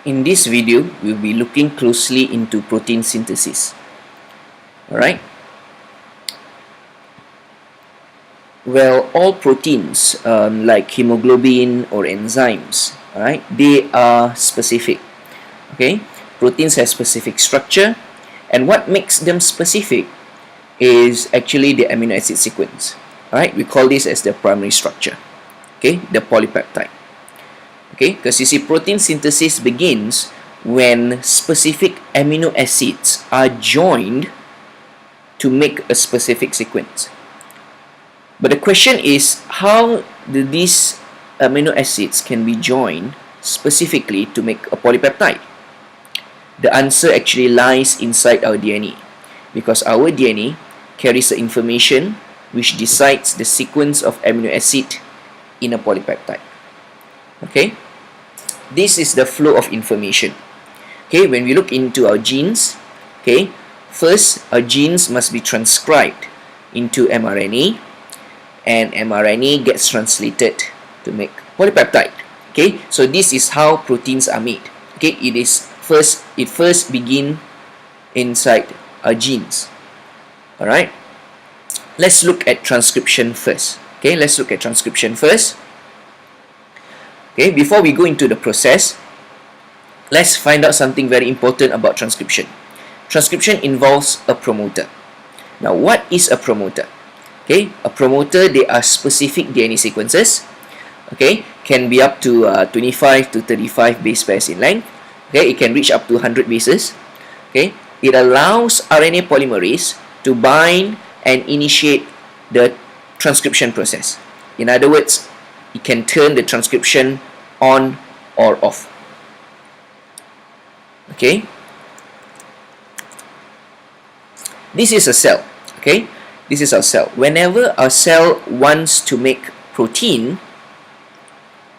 In this video, we'll be looking closely into protein synthesis. Alright? Well, all proteins like hemoglobin or enzymes, alright, they are specific. Okay? Proteins have specific structure, and what makes them specific is actually the amino acid sequence. Alright? We call this as the primary structure. Okay? The polypeptide. Okay, because you see, protein synthesis begins when specific amino acids are joined to make a specific sequence. But the question is, how do these amino acids can be joined specifically to make a polypeptide? The answer actually lies inside our DNA, because our DNA carries the information which decides the sequence of amino acid in a polypeptide. Okay, this is the flow of information. Okay, when we look into our genes, okay, first our genes must be transcribed into mRNA, and mRNA gets translated to make polypeptide. Okay, so this is how proteins are made. Okay, it first begin inside our genes. All right, let's look at transcription first. Okay, let's look at transcription first. Okay, before we go into the process, let's find out something very important about transcription. Transcription involves a promoter. Now, what is a promoter? Okay, a promoter, they are specific DNA sequences. Okay, can be up to 25 to 35 base pairs in length. Okay, it can reach up to 100 bases. Okay, it allows RNA polymerase to bind and initiate the transcription process. In other words, it can turn the transcription on or off. Okay, this is a cell. Okay, this is our cell. Whenever our cell wants to make protein,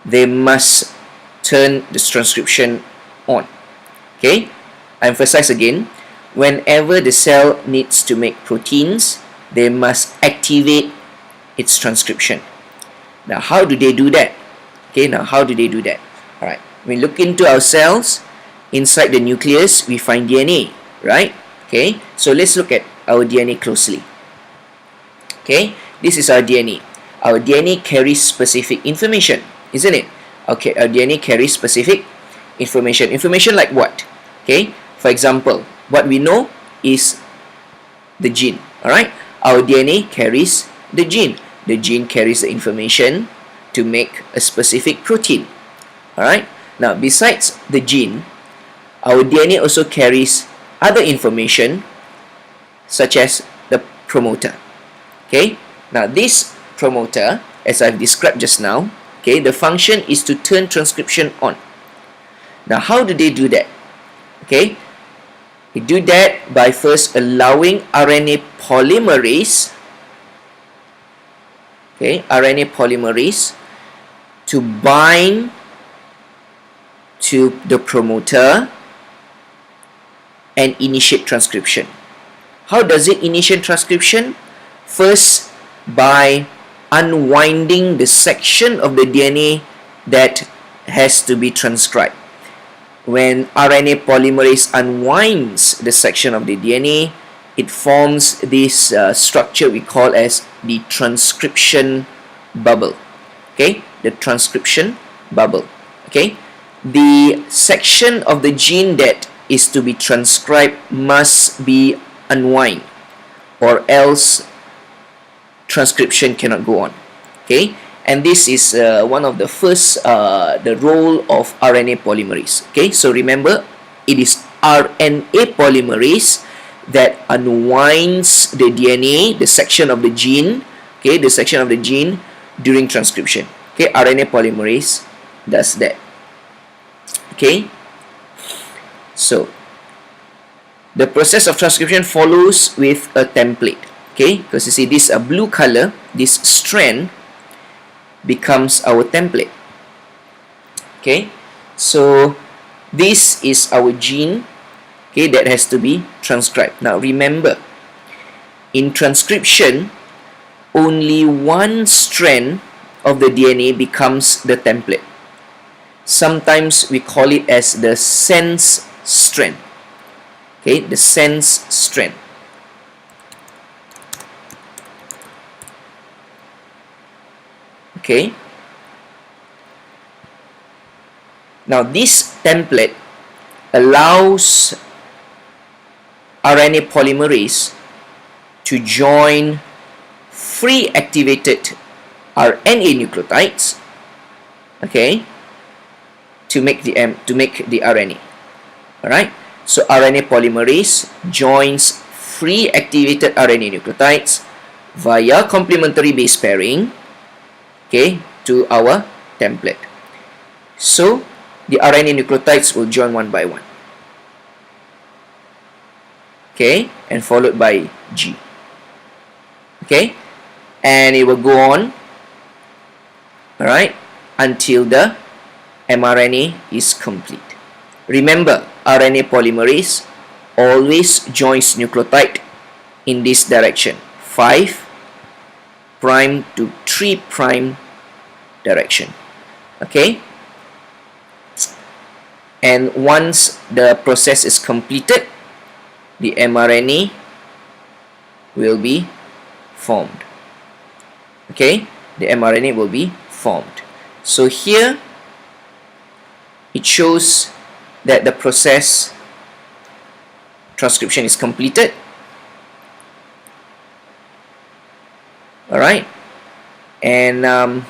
they must turn the transcription on. Okay, I emphasize again, whenever the cell needs to make proteins, they must activate its transcription. Now, how do they do that? Okay, now how do they do that? Alright, we look into our cells. Inside the nucleus, we find DNA, right? Okay, so let's look at our DNA closely. Okay, this is our DNA. Our DNA carries specific information, isn't it? Okay, our DNA carries specific information. Information like what? Okay, for example, what we know is the gene. Alright, our DNA carries the gene. The gene carries the information to make a specific protein. Alright, now besides the gene, our DNA also carries other information such as the promoter. Okay, now this promoter, as I've described just now, okay, the function is to turn transcription on. Now, how do they do that? Okay, they do that by first allowing RNA polymerase, okay, RNA polymerase to bind to the promoter and initiate transcription. How does it initiate transcription? First, by unwinding the section of the DNA that has to be transcribed. When RNA polymerase unwinds the section of the DNA, it forms this structure we call as the transcription bubble. Okay, the transcription bubble. Okay, the section of the gene that is to be transcribed must be unwind, or else transcription cannot go on. Okay, and this is one of the first the role of RNA polymerase. Okay, so remember, it is RNA polymerase that unwinds the DNA, the section of the gene, okay, the section of the gene during transcription. Okay, RNA polymerase does that. Okay, so the process of transcription follows with a template. Okay, because you see this blue color, this strand becomes our template. Okay, so this is our gene, okay, that has to be transcribed. Now remember, in transcription, only one strand of the DNA becomes the template. Sometimes we call it as the sense strand. Okay, the sense strand. Okay. Now this template allows RNA polymerase to join free activated RNA nucleotides, okay, to make the RNA. All right. So RNA polymerase joins free activated RNA nucleotides via complementary base pairing, okay, to our template. So the RNA nucleotides will join one by one, okay, and followed by G, okay, and it will go on, all right, until the mRNA is complete. Remember, RNA polymerase always joins nucleotide in this direction, 5' to 3' direction, okay. And once the process is completed, the mRNA will be formed, okay. The mRNA will be formed. So here it shows that the process transcription is completed. All right, and the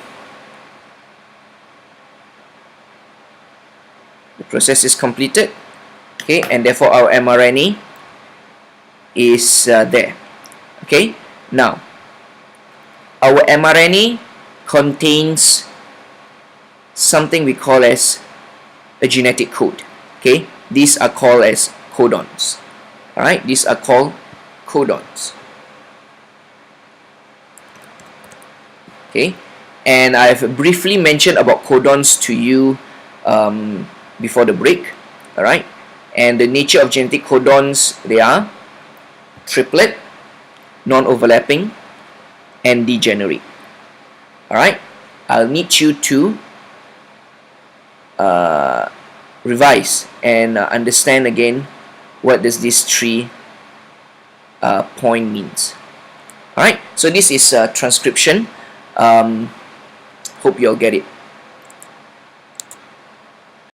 process is completed, okay, and therefore our mRNA is there, okay. Now our mRNA contains something we call as a genetic code, okay. These are called as codons. All right, these are called codons, okay. And I've briefly mentioned about codons to you before the break. All right, and the nature of genetic codons, they are triplet, non-overlapping, and degenerate. All right, I'll need you to revise and understand again what does this 3 point means. All right, so this is transcription. Hope you all get it.